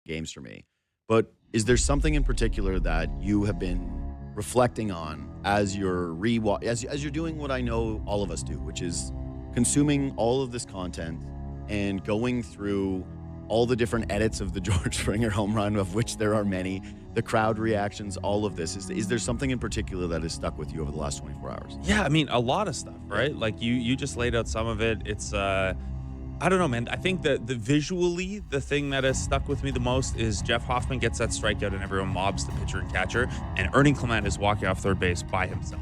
games for me. But is there something in particular that you have been reflecting on as you're as you're doing what I know all of us do, which is consuming all of this content and going through all the different edits of the George Springer home run, of which there are many, the crowd reactions, all of this. Is there something in particular that has stuck with you over the last 24 hours? Yeah, I mean, a lot of stuff, right? Like you just laid out some of it. It's I don't know, man. I think that the visually, the thing that has stuck with me the most is Jeff Hoffman gets that strikeout and everyone mobs the pitcher and catcher, and Ernie Clement is walking off third base by himself.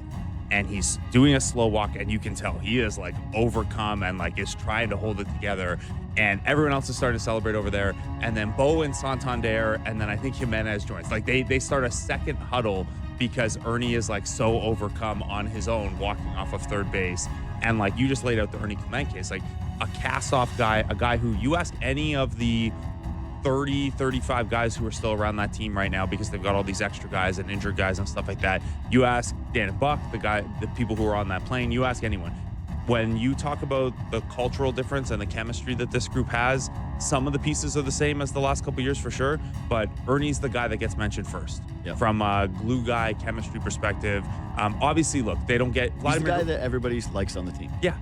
And he's doing a slow walk, and you can tell he is like overcome and like is trying to hold it together. And everyone else is starting to celebrate over there. And then Bo and Santander, and then I think Jimenez joins. Like they start a second huddle because Ernie is like so overcome on his own walking off of third base. And like you just laid out the Ernie Clement case, like a cast-off guy, a guy who you ask any of the 30, 35 guys who are still around that team right now because they've got all these extra guys and injured guys and stuff like that. You ask Dan and Buck, the people who are on that plane, you ask anyone. When you talk about the cultural difference and the chemistry that this group has, some of the pieces are the same as the last couple of years for sure, but Ernie's the guy that gets mentioned first. Yep. From a glue guy chemistry perspective. Obviously, look, they don't get Vladimir. He's the guy that everybody likes on the team. Yeah.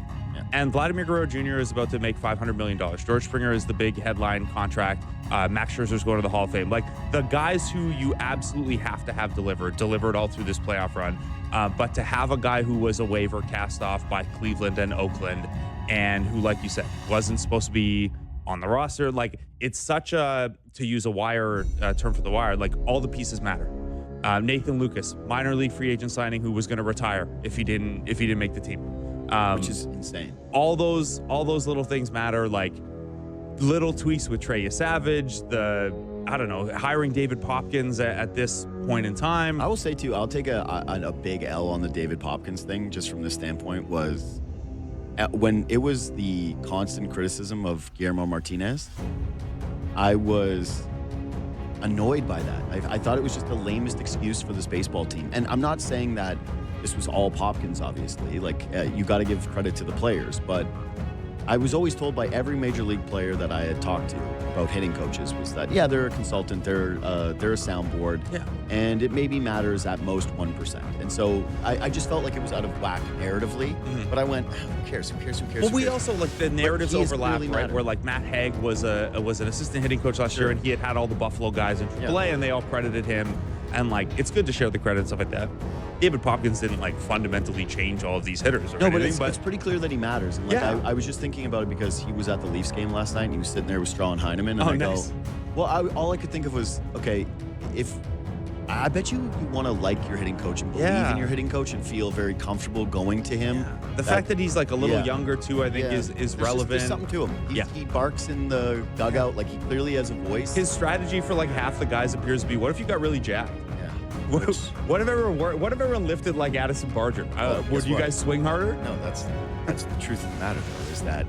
And Vladimir Guerrero Jr. is about to make $500 million. George Springer is the big headline contract. Max Scherzer's going to the Hall of Fame. Like, the guys who you absolutely have to have delivered all through this playoff run. But to have a guy who was a waiver cast off by Cleveland and Oakland, and who, like you said, wasn't supposed to be on the roster, like, it's such a, to use a wire term for the wire, like, all the pieces matter. Nathan Lucas, minor league free agent signing, who was going to retire if he didn't make the team. Which is insane. All those little things matter, like little tweaks with Trey Savage, hiring David Popkins at this point in time. I will say, too, I'll take a big L on the David Popkins thing, just from this standpoint, was when it was the constant criticism of Guillermo Martinez, I was annoyed by that. I thought it was just the lamest excuse for this baseball team. And I'm not saying that this was all Popkins, obviously. Like, you got to give credit to the players. But I was always told by every major league player that I had talked to about hitting coaches was that, yeah, they're a consultant, they're a soundboard, and it maybe matters at most 1%. And so I just felt like it was out of whack narratively. But I went, who cares? Well, we also, like, the narratives overlap, right? Where, like, Matt Haig was an assistant hitting coach last year, and he had all the Buffalo guys in AAA, and they all credited him. And, like, it's good to share the credit and stuff like that. David Popkins didn't, like, fundamentally change all of these hitters or anything. But it's pretty clear that he matters. And, like, I was just thinking about it because he was at the Leafs game last night, and he was sitting there with Straw and Heineman. And nice. All I could think of was, okay, I bet you want to like your hitting coach and believe in your hitting coach and feel very comfortable going to him. Yeah. The fact that he's, like, a little younger, too, I think is relevant. There's something to him. He barks in the dugout. Like, he clearly has a voice. His strategy for, like, half the guys appears to be, what if you got really jacked? What if everyone lifted like Addison Barger? Would you guys swing harder? No, that's the truth of the matter, though, is that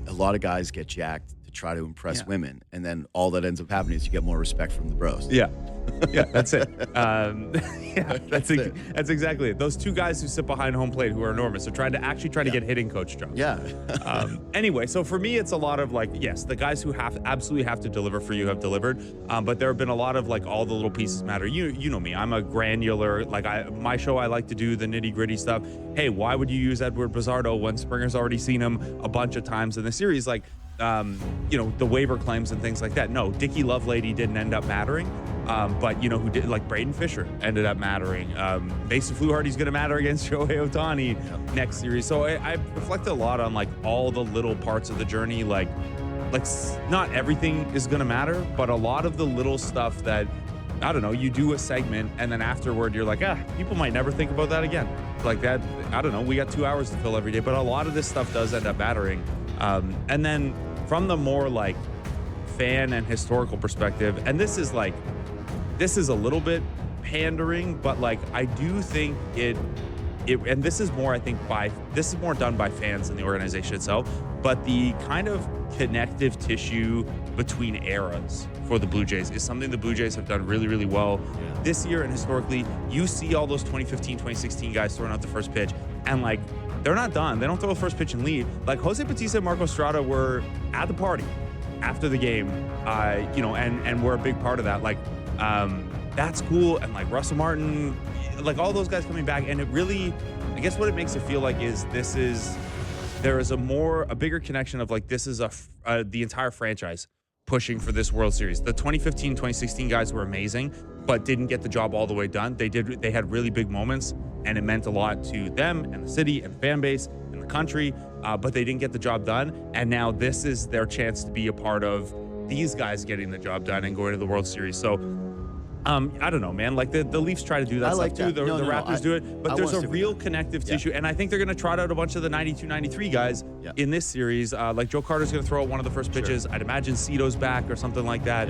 a lot of guys get jacked to try to impress women, and then all that ends up happening is you get more respect from the bros. Yeah, that's it. That's exactly it. Those two guys who sit behind home plate who are enormous are trying to get hitting coach jobs. Yeah. Anyway, so for me, it's a lot of, like, yes, the guys who absolutely have to deliver for you have delivered, but there have been a lot of, like, all the little pieces matter. You know me, I'm a granular, like, my show, I like to do the nitty gritty stuff. Hey, why would you use Edward Bizzardo when Springer's already seen him a bunch of times in the series? Like, the waiver claims and things like that. No, Dickie Lovelady didn't end up mattering. But who did, like, Braden Fisher ended up mattering. Mason Fluharty's going to matter against Shohei Ohtani next series. So I reflected a lot on, like, all the little parts of the journey. Like not everything is going to matter, but a lot of the little stuff that, I don't know, you do a segment and then afterward you're like, people might never think about that again. Like that, I don't know, we got 2 hours to fill every day, but a lot of this stuff does end up mattering. And then from the more, like, fan and historical perspective, and this is a little bit pandering, but, like, I do think it and this is more, I think, this is more done by fans than the organization itself, but the kind of connective tissue between eras for the Blue Jays is something the Blue Jays have done really, really well this year. And historically, you see all those 2015, 2016 guys throwing out the first pitch, and, like, they're not done. They don't throw the first pitch and leave. Like, Jose Bautista and Marco Estrada were at the party. after the game, and we're a big part of that. Like, that's cool. And like Russell Martin, like all those guys coming back. And it really, I guess what it makes it feel like is there is a bigger connection of like, this is the entire franchise pushing for this World Series. The 2015, 2016 guys were amazing, but didn't get the job all the way done. They had really big moments, and it meant a lot to them and the city and the fan base and the country, but they didn't get the job done. And now this is their chance to be a part of these guys getting the job done and going to the World Series. So I don't know, man. Like the Leafs try to do that stuff too. The Raptors do it, but there's a real connective tissue, and I think they're going to trot out a bunch of the 92, 93 guys in this series. Like Joe Carter's going to throw out one of the first pitches. I'd imagine Cito's back or something like that.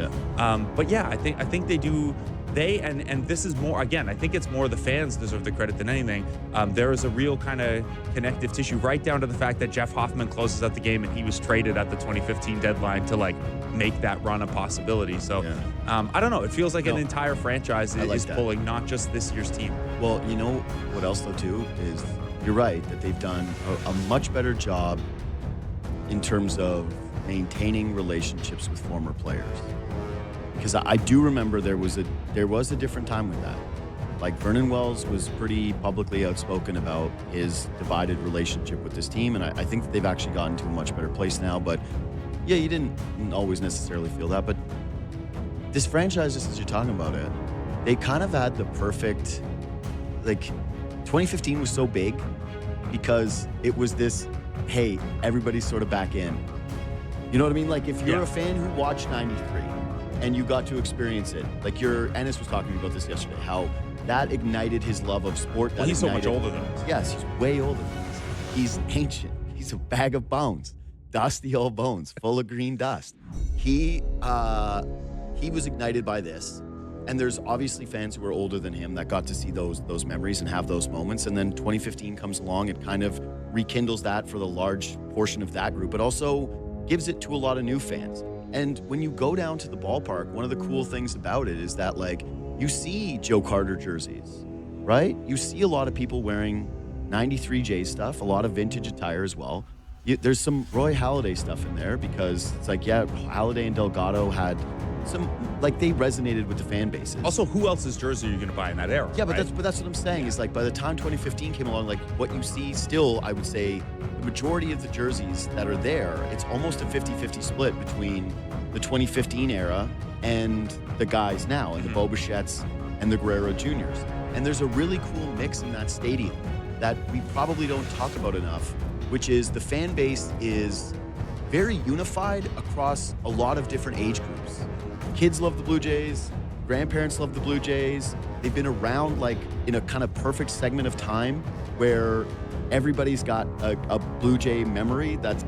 But yeah, I think they do. And this is more, again, I think it's more the fans deserve the credit than anything. There is a real kind of connective tissue, right down to the fact that Jeff Hoffman closes out the game and he was traded at the 2015 deadline to like make that run a possibility. So I don't know. It feels like an entire franchise is pulling, not just this year's team. Well, you know what else though too is you're right that they've done a much better job in terms of maintaining relationships with former players. Because I do remember there was a different time with that. Like Vernon Wells was pretty publicly outspoken about his divided relationship with this team, and I think that they've actually gotten to a much better place now. But yeah, you didn't always necessarily feel that. But this franchise, just as you're talking about it, they kind of had the perfect, like 2015 was so big because it was this, hey, everybody's sort of back in. You know what I mean? Like if you're a fan who watched 93, and you got to experience it. Like Ennis was talking about this yesterday, how that ignited his love of sport. Well, he's so much older than us. Yes, he's way older than us. He's ancient. He's a bag of bones. Dusty old bones, full of green dust. He was ignited by this. And there's obviously fans who are older than him that got to see those memories and have those moments. And then 2015 comes along, it kind of rekindles that for the large portion of that group, but also gives it to a lot of new fans. And when you go down to the ballpark, one of the cool things about it is that, like, you see Joe Carter jerseys, right? You see a lot of people wearing 93 Jays stuff, a lot of vintage attire as well. There's some Roy Halladay stuff in there because it's like, yeah, Halladay and Delgado had some, like, they resonated with the fan bases. Also, who else's jersey are you going to buy in that era? Yeah, but that's what I'm saying is, like, by the time 2015 came along, like, what you see still, I would say, the majority of the jerseys that are there, it's almost a 50-50 split between the 2015 era and the guys now, and the Bo Bichettes and the Guerrero Juniors. And there's a really cool mix in that stadium that we probably don't talk about enough, which is the fan base is very unified across a lot of different age groups. Kids love the Blue Jays, grandparents love the Blue Jays. They've been around like in a kind of perfect segment of time where everybody's got a Blue Jay memory that's